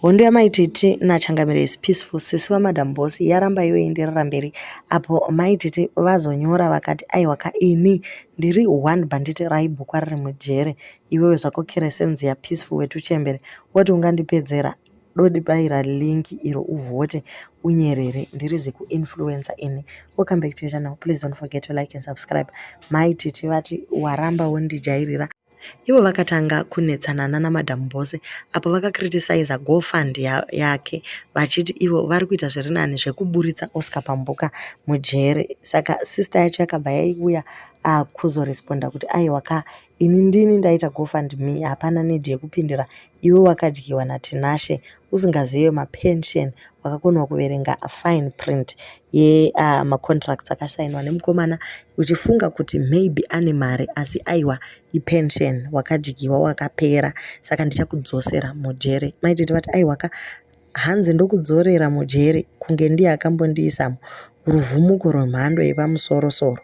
Hondo yamaititi nachangamire is peaceful. Sisi vaMadamboss yaramba yoenderera mberi apo maititi vazonyora vakati aiwaka ini ndiri one bandit raibhukwa riri mujere, iwewe zvako keresenzi yapeaceful wetuchembere woti ungandipedzera dodibaira linki iro uvhote unyerere ndirizi kuinfluencer ini. Welcome back to your channel. Please don't forget to like and subscribe. Maititi vati waramba wondijairira. Ivo vakatanga kunetsanana naMadamboss apo vakakriticize GoFund yake vachiti ivo vari kuita zviri nani zvekuburitsa Oscar pambuka mujere. Saka sister yacho yakabva yaiuya kuzoresponda kuti aiwaka ini ndini ndaita GoFundMe, hapana need yekupindira iwe wakadyiwa natinashe usingazive mapension, wakakonwa kuverenga fine print yemacontracts akasainwa nemukomana uchifunga kuti maybe ane mari asi aiwa ipension wakadyiwa wakapera, saka ndichakudzosera mujere. Maititi vati aiwaka hanzi ndokudzorera mujere kunge ndiye akambondiisamo ruvhumuko rwemhando yepamusoro-soro.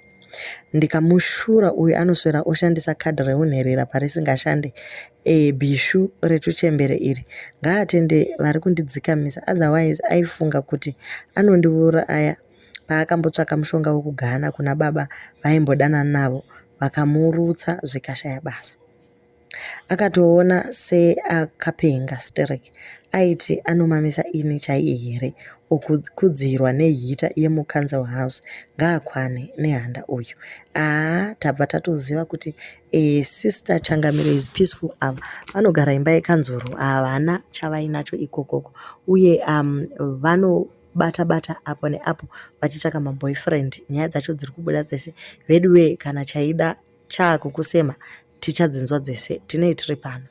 Ndikamushura uyu anoswera oshandisa kadhi reunherera parisingashande bishu retuchembere iri. Ngaatende vari kundidzikamisa, otherwise aifunga kuti anondiuraya paakambotsvaka mushonga wokugana kuna baba vaimbodanana navo vakamurutsa zvikashaya basa. Akatoona seakapenga stereki aiti anomamisa ini chaiye here okudzirwa nehita yemucouncil house ngaakwane nehanda uyu. Tabva tatoziva kuti sister changamire is peaceful ava vanogara imba yekanzuru, havana chavainacho ikokoko uye vanobata apo neapo vachitsvaka maboyfriend. Nyaya dzacho dziri kubuda dzese vedwe kana chaida chaakukusema tichadzinzwa dzese tinei tiri pano.